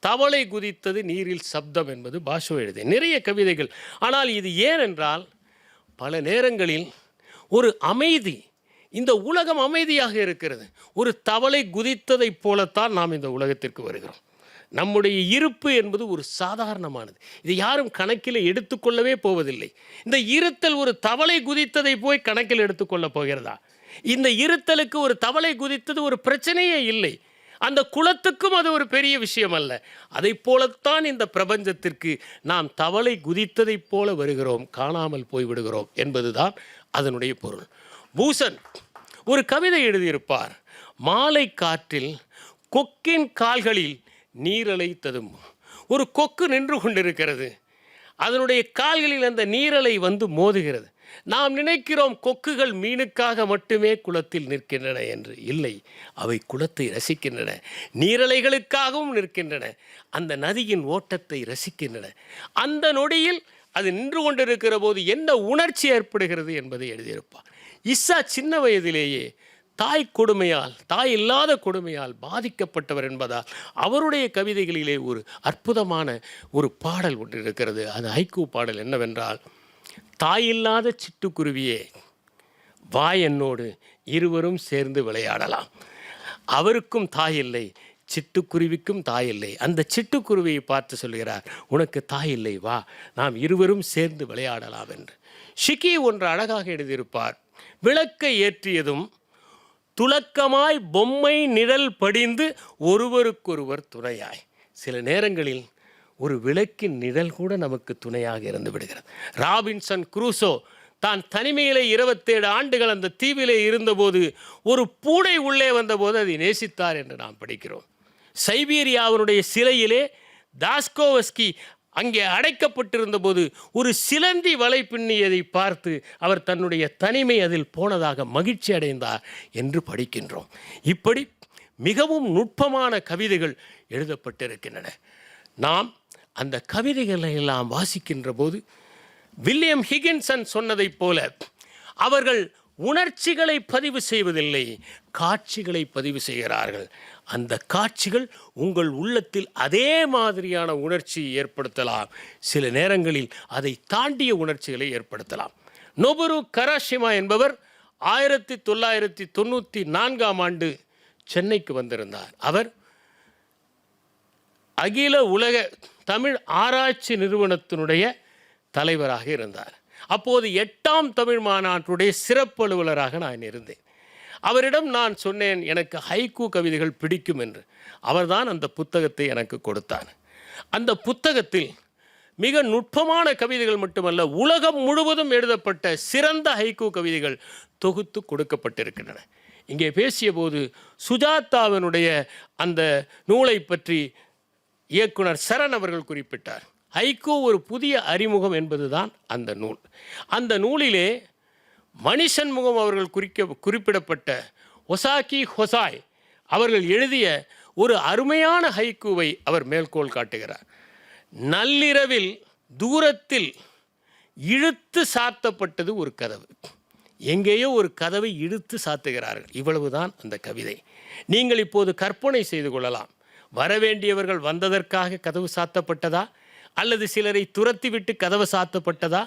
தவளை குதித்தது நீரில் சப்தம் என்பது பாஷோ எழுதிய நிறைய கவிதைகள். ஆனால் இது ஏனென்றால் பல நேரங்களில் ஒரு அமைதி, இந்த உலகம் அமைதியாக இருக்கிறது. ஒரு தவளை குதித்ததைப் போலத்தான் நாம் இந்த உலகத்திற்கு வருகிறோம். நம்முடைய இருப்பு என்பது ஒரு சாதாரணமானது. இதை யாரும் கணக்கில் எடுத்துக்கொள்ளவே போவதில்லை. இந்த இருத்தல் ஒரு தவளை குதித்ததை போய் கணக்கில் எடுத்துக்கொள்ளப் போகிறதா? இந்த இருத்தலுக்கு ஒரு தவளை குதித்தது ஒரு பிரச்சனையே இல்லை. அந்த குலத்துக்கும் அது ஒரு பெரிய விஷயம் அல்ல. அதை போலத்தான் இந்த பிரபஞ்சத்திற்கு நாம் தவளை குதித்ததைப் போல வருகிறோம், காணாமல் போய்விடுகிறோம் என்பதுதான் அதனுடைய பொருள். பூசன் ஒரு கவிதை எழுதியிருப்பார். மாலை காற்றில் கொக்கின் கால்களில் நீரலை ததும்பும். ஒரு கொக்கு நின்று கொண்டிருக்கிறது, அதனுடைய கால்களில் அந்த நீரலை வந்து மோதுகிறது. நாம் நினைக்கிறோம் கொக்குகள் மீனுக்காக மட்டுமே குளத்தில் நிற்கின்றன என்று. இல்லை, அவை குளத்தை ரசிக்கின்றன, நீரலைகளுக்காகவும் நிற்கின்றன, அந்த நதியின் ஓட்டத்தை ரசிக்கின்றன. அந்த நொடியில் அது நின்று கொண்டிருக்கிற போது என்ன உணர்ச்சி ஏற்படுகிறது என்பதை எழுதியிருப்பார். இஸ்ஸா சின்ன வயதிலேயே தாய் கொடுமையால், தாய் இல்லாத கொடுமையால் பாதிக்கப்பட்டவர் என்பதால் அவருடைய கவிதைகளிலே ஒரு அற்புதமான ஒரு பாடல் ஒன்று இருக்கிறது. அது ஹைக்கூ பாடல். என்னவென்றால், தாயில்லாத சிட்டுக்குருவியே வா என்னோடு இருவரும் சேர்ந்து விளையாடலாம். அவருக்கும் தாயில்லை, சிட்டுக்குருவிக்கும் தாயில்லை. அந்த சிட்டுக்குருவியை பார்த்து சொல்கிறார், உனக்கு தாயில்லை, வா நாம் இருவரும் சேர்ந்து விளையாடலாம் என்று. ஷிக்கி ஒன்று அழகாக எழுதியிருப்பார். விளக்கை ஏற்றியதும் துலக்கமாய் பொம்மை நிழல் படிந்து ஒருவருக்கொருவர் துணையாய். சில நேரங்களில் ஒரு விளக்கின் நிழல் கூட நமக்கு துணையாக இருந்து விடுகிறது. ராபின்சன் குரூசோ தான் தனிமையிலே 27 ஆண்டுகள் அந்த தீவிலே இருந்தபோது ஒரு பூனை உள்ளே வந்தபோது அதை நேசித்தார் என்று நாம் படிக்கிறோம். சைபீரியாவினுடைய சிறையிலே தாஸ்கோவஸ்கி அங்கே அடைக்கப்பட்டிருந்த போது ஒரு சிலந்தி வலை பின்னியதை பார்த்து அவர் தன்னுடைய தனிமை அதில் போனதாக மகிழ்ச்சி அடைந்தார் என்று படிக்கின்றோம். இப்படி மிகவும் நுட்பமான கவிதைகள் எழுதப்பட்டிருக்கின்றன. நாம் அந்த கவிதைகளை எல்லாம் வாசிக்கின்ற போது வில்லியம் ஹிகின்சன் சொன்னதைப் போல அவர்கள் உணர்ச்சிகளை பதிவு செய்வதில்லை, காட்சிகளை பதிவு செய்கிறார்கள். அந்த காட்சிகள் உங்கள் உள்ளத்தில் அதே மாதிரியான உணர்ச்சியை ஏற்படுத்தலாம், சில நேரங்களில் அதை தாண்டிய உணர்ச்சிகளை ஏற்படுத்தலாம். நொபுரு கராஷிமா என்பவர் 1994 சென்னைக்கு வந்திருந்தார். அவர் அகில உலக தமிழ் ஆராய்ச்சி நிறுவனத்தினுடைய தலைவராக இருந்தார். அப்போது 8ஆம் தமிழ் மாநாட்டுடைய சிறப்பு அலுவலராக நான் இருந்தேன். அவரிடம் நான் சொன்னேன், எனக்கு ஹைக்கூ கவிதைகள் பிடிக்கும் என்று. அவர்தான் அந்த புத்தகத்தை எனக்கு கொடுத்தார். அந்த புத்தகத்தில் மிக நுட்பமான கவிதைகள் மட்டுமல்ல, உலகம் முழுவதும் எழுதப்பட்ட சிறந்த ஹைக்கூ கவிதைகள் தொகுத்து கொடுக்கப்பட்டிருக்கின்றன. இங்கே பேசிய போது சுஜாதாவினுடைய அந்த நூலை பற்றி இயக்குனர் சரண் அவர்கள் குறிப்பிட்டார். ஹைக்கூ ஒரு புதிய அறிமுகம் என்பதுதான் அந்த நூல். அந்த நூலிலே மணிசண்முகம் அவர்கள் குறிப்பிடப்பட்ட ஒசாகி ஹொசாய் அவர்கள் எழுதிய ஒரு அருமையான ஹைக்கூவை அவர் மேற்கோள் காட்டுகிறார். நள்ளிரவில் தூரத்தில் இழுத்து சாத்தப்பட்டது ஒரு கதவு. எங்கேயோ ஒரு கதவை இழுத்து சாத்துகிறார்கள். இவ்வளவுதான் அந்த கவிதை. நீங்கள் இப்போது கற்பனை செய்து கொள்ளலாம், வரவேண்டியவர்கள் வந்ததற்காக கதவு சாத்தப்பட்டதா, அல்லது சிலரை துரத்திவிட்டு கதவு சாத்தப்பட்டதா,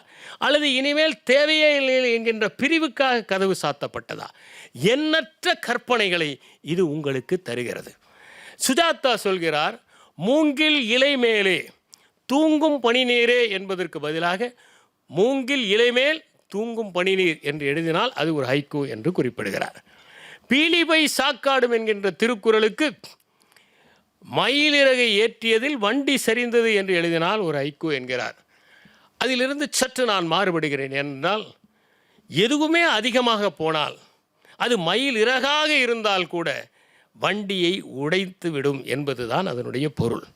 அல்லது இனிமேல் தேவையே இல்லை என்கின்ற பிரிவுக்காக கதவு சாத்தப்பட்டதா? எண்ணற்ற கற்பனைகளை இது உங்களுக்கு தருகிறது. சுஜாதா சொல்கிறார், மூங்கில் இலை மேலே தூங்கும் பனிநீரே என்பதற்கு பதிலாக மூங்கில் இலை மேல் தூங்கும் பனிநீர் என்று எழுதினால் அது ஒரு ஹைக்கூ என்று குறிப்பிடுகிறார். பீலிபை சாக்காடும் என்கின்ற திருக்குறளுக்கு மயிலிறகை ஏற்றியதில் வண்டி சரிந்தது என்று எழுதினால் ஒரு ஹைக்கூ என்கிறார். அதிலிருந்து சற்று நான் மாறுபடுகிறேன். என்றால் எதுவுமே அதிகமாக போனால் அது மயில் இறகாக இருந்தால் கூட வண்டியை உடைத்து விடும் என்பதுதான் அதனுடைய பொருள்.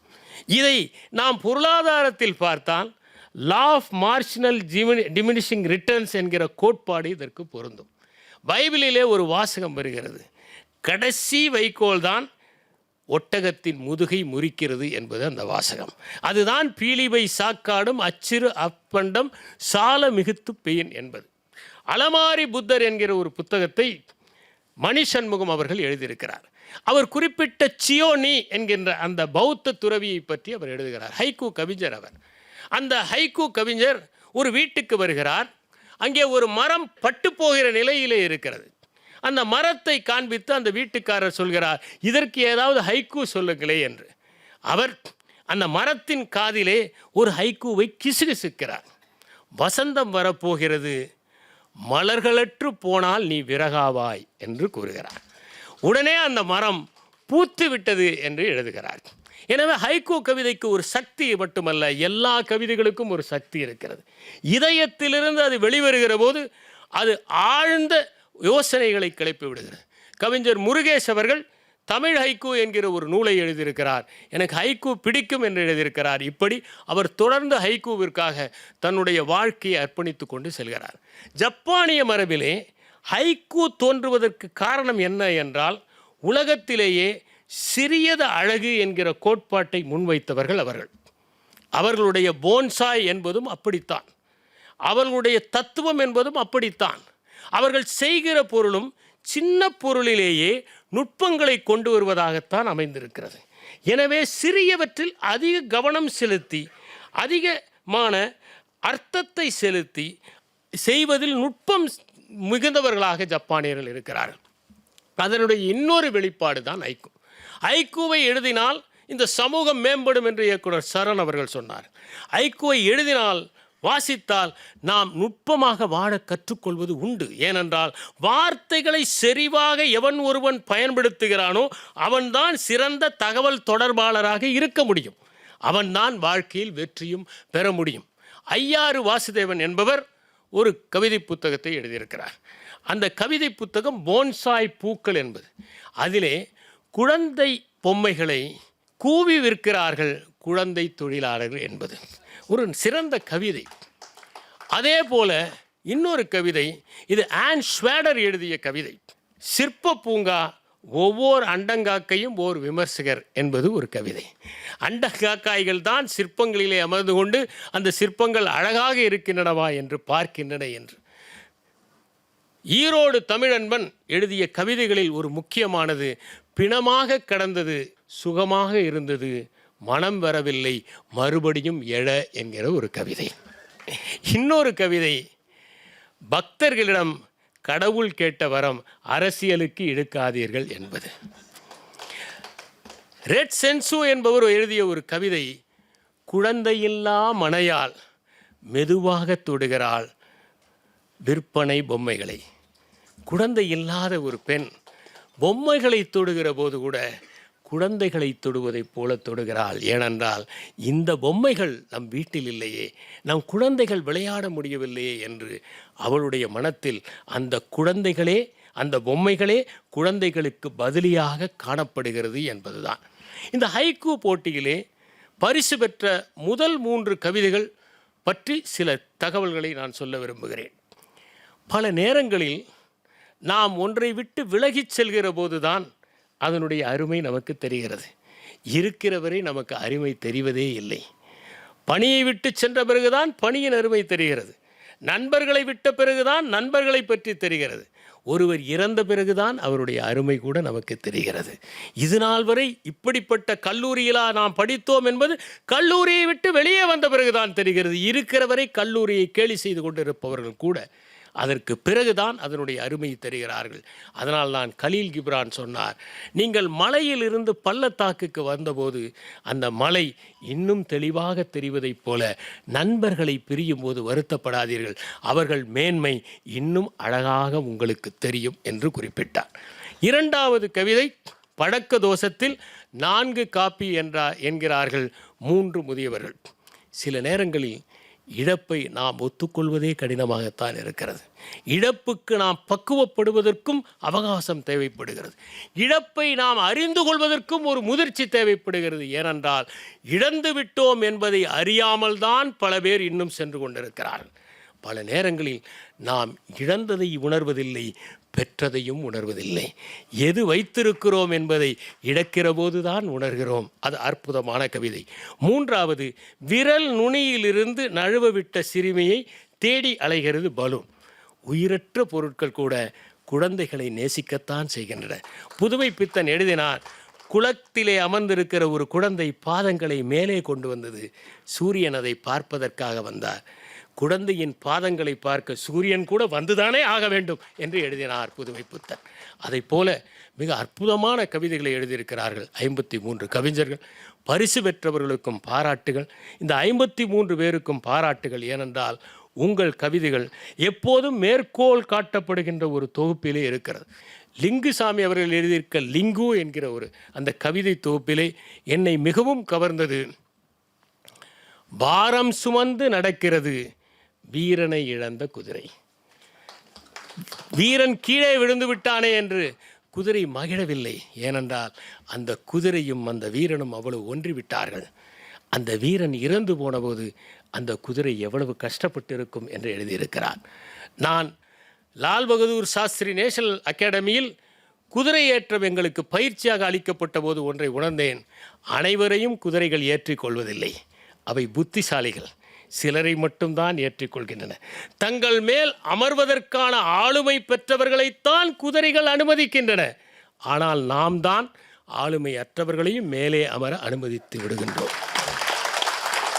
இதை நாம் பொருளாதாரத்தில் பார்த்தால் law of marginal diminishing returns என்கிற கோட்பாடு இதற்கு பொருந்தும். பைபிளிலே ஒரு வாசகம் வருகிறது, கடைசி வைக்கோல் தான் ஒட்டகத்தின் முதுகை முறிக்கிறது என்பது அந்த வாசகம். அதுதான் பீலிபை சாக்காடும் அச்சிறு அப்பண்டம் சால மிகுத்து பெயின் என்பது. அலமாரி புத்தர் என்கிற ஒரு புத்தகத்தை மணிசண்முகம் அவர்கள் எழுதியிருக்கிறார். அவர் குறிப்பிட்ட சியோனி என்கின்ற அந்த பௌத்த துறவியை பற்றி அவர் எழுதுகிறார். ஹைக்கூ கவிஞர் அவர். அந்த ஹைக்கூ கவிஞர் ஒரு வீட்டுக்கு வருகிறார். அங்கே ஒரு மரம் பட்டு போகிற நிலையிலே இருக்கிறது. அந்த மரத்தை காண்பித்து அந்த வீட்டுக்காரர் சொல்கிறார், இதற்கு ஏதாவது ஹைக்கூ சொல்லுங்களே என்று. அவர் அந்த மரத்தின் காதிலே ஒரு ஹைக்கூவை கிசுகிசுக்கிறார். வசந்தம் வரப்போகிறது, மலர்களற்று போனால் நீ விறகாவாய் என்று கூறுகிறார். உடனே அந்த மரம் பூத்து விட்டது என்று எழுதுகிறார். எனவே ஹைக்கூ கவிதைக்கு ஒரு சக்தி மட்டுமல்ல, எல்லா கவிதைகளுக்கும் ஒரு சக்தி இருக்கிறது. இதயத்திலிருந்து அது வெளிவருகிற போது அது ஆழ்ந்த யோசனைகளை கிளப்பி விடுகிறது. கவிஞர் முருகேஷ் அவர்கள் தமிழ் ஹைக்கூ என்கிற ஒரு நூலை எழுதியிருக்கிறார். எனக்கு ஹைக்கூ பிடிக்கும் என்று எழுதியிருக்கிறார். இப்படி அவர் தொடர்ந்து ஹைக்கூவிற்காக தன்னுடைய வாழ்க்கையை அர்ப்பணித்து கொண்டு செல்கிறார். ஜப்பானிய மரபிலே ஹைக்கூ தோன்றுவதற்கு காரணம் என்ன என்றால், உலகத்திலேயே சிறியது அழகு என்கிற கோட்பாட்டை முன்வைத்தவர்கள் அவர்கள். அவர்களுடைய போன்சாய் என்பதும் அப்படித்தான், அவர்களுடைய தத்துவம் என்பதும் அப்படித்தான். அவர்கள் செய்கிற பொருளும் சின்ன பொருளிலேயே நுட்பங்களை கொண்டு வருவதாகத்தான் அமைந்திருக்கிறது. எனவே சிறியவற்றில் அதிக கவனம் செலுத்தி அதிகமான அர்த்தத்தை செலுத்தி செய்வதில் நுட்பம் மிகுந்தவர்களாக ஜப்பானியர்கள் இருக்கிறார்கள். அதனுடைய இன்னொரு வெளிப்பாடு தான் ஹைக்கூ. ஹைக்கூவை எழுதினால் இந்த சமூகம் மேம்படும் என்று இயக்குனர் சரண் அவர்கள் சொன்னார். ஹைக்கூவை எழுதினால், வாசித்தால் நாம் நுட்பமாக வாழ கற்றுக்கொள்வது உண்டு. ஏனென்றால் வார்த்தைகளை செறிவாக எவன் ஒருவன் பயன்படுத்துகிறானோ அவன்தான் சிறந்த தகவல் தொடர்பாளராக இருக்க முடியும். அவன்தான் வாழ்க்கையில் வெற்றியும் பெற முடியும். ஐயாறு வாசுதேவன் என்பவர் ஒரு கவிதை புத்தகத்தை எழுதியிருக்கிறார். அந்த கவிதை புத்தகம் போன்சாய் பூக்கள் என்பது. அதிலே குழந்தை பொம்மைகளை கூவி விற்கிறார்கள் குழந்தை தொழிலாளர்கள் என்பது ஒரு சிறந்த கவிதை. அதே போல இன்னொரு கவிதை, இது ஆன் ஸ்வேடர் எழுதிய கவிதை, சிற்ப பூங்கா, ஒவ்வொரு அண்டங்காக்கையும் ஓர் விமர்சகர் என்பது ஒரு கவிதை. அண்டங்காக்காய்கள் தான் சிற்பங்களிலே அமர்ந்து கொண்டு அந்த சிற்பங்கள் அழகாக இருக்கின்றனவா என்று பார்க்கின்றன என்று. ஈரோடு தமிழன்பன் எழுதிய கவிதைகளில் ஒரு முக்கியமானது, பிணமாக கடந்தது சுகமாக இருந்தது, மனம் வரவில்லை மறுபடியும் எழ என்கிற ஒரு கவிதை. இன்னொரு கவிதை, பக்தர்களிடம் கடவுள் கேட்ட வரம் அரசியலுக்கு இழுக்காதீர்கள் என்பது. ரெட் சென்சு என்பவர் எழுதிய ஒரு கவிதை, குழந்தையில்லா மனையால் மெதுவாக தொடுகிறாள் விற்பனை பொம்மைகளை. குழந்தை இல்லாத ஒரு பெண் பொம்மைகளை தொடுகிற போது கூட குழந்தைகளை தொடுவதைப் போல தொடுகிறாள். ஏனென்றால் இந்த பொம்மைகள் நம் வீட்டில் இல்லையே, நம் குழந்தைகள் விளையாட முடியவில்லையே என்று அவளுடைய மனத்தில் அந்த குழந்தைகளே, அந்த பொம்மைகளே குழந்தைகளுக்கு பதிலியாக காணப்படுகிறது என்பதுதான். இந்த ஹைக்கூ போட்டியிலே பரிசு பெற்ற முதல் 3 கவிதைகள் பற்றி சில தகவல்களை நான் சொல்ல விரும்புகிறேன். பல நேரங்களில் நாம் ஒன்றை விட்டு விலகிச் செல்கிற போதுதான் அதனுடைய அருமை நமக்கு தெரிகிறது. இருக்கிறவரை நமக்கு அருமை தெரிவதே இல்லை. பணியை விட்டு சென்ற பிறகுதான் பணியின் அருமை தெரிகிறது. நண்பர்களை விட்ட பிறகுதான் நண்பர்களை பற்றி தெரிகிறது. ஒருவர் இறந்த பிறகுதான் அவருடைய அருமை கூட நமக்கு தெரிகிறது. இது நாள் வரை இப்படிப்பட்ட கல்லூரியிலா நாம் படித்தோம் என்பது கல்லூரியை விட்டு வெளியே வந்த பிறகுதான் தெரிகிறது. இருக்கிறவரை கல்லூரியை கேலி செய்து கொண்டிருப்பவர்கள் கூட அதற்கு பிறகுதான் அதனுடைய அருமை தெரிகிறார்கள். அதனால் தான் கலீல் கிப்ரான் சொன்னார், நீங்கள் மலையில் இருந்து பள்ளத்தாக்குக்கு வந்தபோது அந்த மலை இன்னும் தெளிவாக தெரிவதைப் போல நண்பர்களை பிரியும் போது வருத்தப்படாதீர்கள், அவர்கள் மேன்மை இன்னும் அழகாக உங்களுக்கு தெரியும் என்று குறிப்பிட்டார். 2வது கவிதை, பழக்க தோஷத்தில் 4 காப்பி என்கிறார்கள் 3 முதியவர்கள். சில நேரங்களில் இழப்பை நாம் ஒத்துக்கொள்வதே கடினமாகத்தான் இருக்கிறது. இழப்புக்கு நாம் பக்குவப்படுவதற்கும் அவகாசம் தேவைப்படுகிறது. இழப்பை நாம் அறிந்து கொள்வதற்கும் ஒரு முதிர்ச்சி தேவைப்படுகிறது. ஏனென்றால் இழந்து விட்டோம் என்பதை அறியாமல் தான் பல பேர் இன்னும் சென்று கொண்டிருக்கிறார்கள். பல நேரங்களில் நாம் இழந்ததை உணர்வதில்லை, பெற்றதையும் உணர்வதில்லை. எது வைத்திருக்கிறோம் என்பதை இழக்கிற போதுதான் உணர்கிறோம். அது அற்புதமான கவிதை. 3வது, விரல் நுனியிலிருந்து நழுவ விட்ட சிறுமியை தேடி அலைகிறது பலூன். உயிரற்ற பொருட்கள் கூட குழந்தைகளை நேசிக்கத்தான் செய்கின்றன. புதுமை பித்தன் எழுதினார், குளத்திலே அமர்ந்திருக்கிற ஒரு குழந்தை பாதங்களை மேலே கொண்டு வந்தது. சூரியன் அதை பார்ப்பதற்காக வந்தார். குழந்தையின் பாதங்களை பார்க்க சூரியன் கூட வந்துதானே ஆக வேண்டும் என்று எழுதினார் புதுமை புத்தன். அதை போல மிக அற்புதமான கவிதைகளை எழுதியிருக்கிறார்கள் 53 கவிஞர்கள். பரிசு பெற்றவர்களுக்கும் பாராட்டுகள். இந்த 53 பேருக்கும் பாராட்டுகள். ஏனென்றால் உங்கள் கவிதைகள் எப்போதும் மேற்கோள் காட்டப்படுகின்ற ஒரு தொகுப்பிலே இருக்கிறது. லிங்குசாமி அவர்கள் எழுதியிருக்க லிங்கு என்கிற அந்த கவிதை தொகுப்பிலே என்னை மிகவும் கவர்ந்தது. பாரம் சுமந்து நடக்கிறது வீரனை இழந்த குதிரை. வீரன் கீழே விழுந்து விட்டானே என்று குதிரை மகிழவில்லை. ஏனென்றால் அந்த குதிரையும் அந்த வீரனும் அவ்வளவு ஒன்றிவிட்டார்கள். அந்த வீரன் இறந்து போனபோது அந்த குதிரை எவ்வளவு கஷ்டப்பட்டிருக்கும் என்று எழுதியிருக்கிறார். நான் லால் பகதூர் சாஸ்திரி நேஷனல் அகாடமியில் குதிரை ஏற்றம் எங்களுக்கு பயிற்சியாக அளிக்கப்பட்ட போது ஒன்றை உணர்ந்தேன். அனைவரையும் குதிரைகள் ஏற்றிக்கொள்வதில்லை. அவை புத்திசாலிகள். சிலரை மட்டும்தான் ஏற்றிக்கொள்கின்றன. தங்கள் மேல் அமர்வதற்கான ஆளுமை பெற்றவர்களைத்தான் குதிரைகள் அனுமதிக்கின்றன. ஆனால் நாம் தான் ஆளுமை அற்றவர்களையும் மேலே அமர அனுமதித்து விடுகின்றோம்.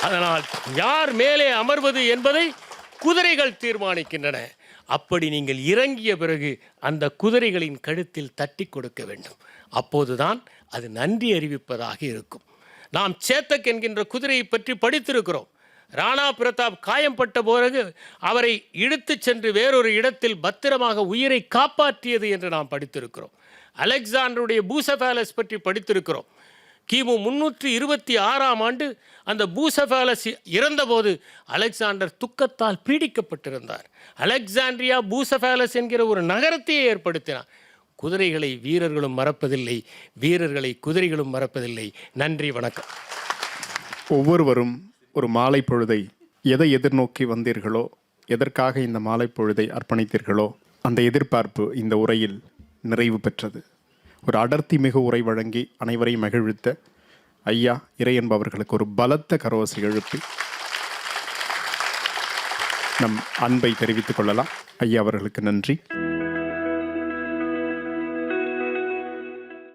அதனால் யார் மேலே அமர்வது என்பதை குதிரைகள் தீர்மானிக்கின்றன. அப்படி நீங்கள் இறங்கிய பிறகு அந்த குதிரைகளின் கழுத்தில் தட்டி கொடுக்க வேண்டும். அப்போதுதான் அது நன்றி அறிவிப்பதாக இருக்கும். நாம் சேத்தக் என்கின்ற குதிரையை பற்றி படித்திருக்கிறோம். ராணா பிரதாப் காயம்பட்ட பிறகு அவரை இழுத்து சென்று வேறொரு இடத்தில் பத்திரமாக உயிரை காப்பாற்றியது என்று நாம் படித்திருக்கிறோம். அலெக்சாண்டருடைய பூசபேலஸ் பற்றி படித்திருக்கிறோம். கிமு 326ஆம் ஆண்டு அந்த பூசபேலஸ் இறந்தபோது அலெக்சாண்டர் துக்கத்தால் பீடிக்கப்பட்டிருந்தார். அலெக்சாண்ட்ரியா பூசபேலஸ் என்கிற ஒரு நகரத்தையே ஏற்படுத்தினார். குதிரைகளை வீரர்களும் மறப்பதில்லை, வீரர்களை குதிரைகளும் மறப்பதில்லை. நன்றி, வணக்கம். ஒவ்வொருவரும் ஒரு மாலை பொழுதை எதை எதிர்நோக்கி வந்தீர்களோ, எதற்காக இந்த மாலை பொழுதை அர்ப்பணித்தீர்களோ, அந்த எதிர்பார்ப்பு இந்த உரையில் நிறைவு பெற்றது. ஒரு அடர்த்தி மிகு உரை வழங்கி அனைவரையும் மகிழ்வித்த ஐயா இறையன்பு அவர்களுக்கு ஒரு பலத்த கரோசை எழுப்பி நம் அன்பை தெரிவித்துக் கொள்ளலாம். ஐயா அவர்களுக்கு நன்றி.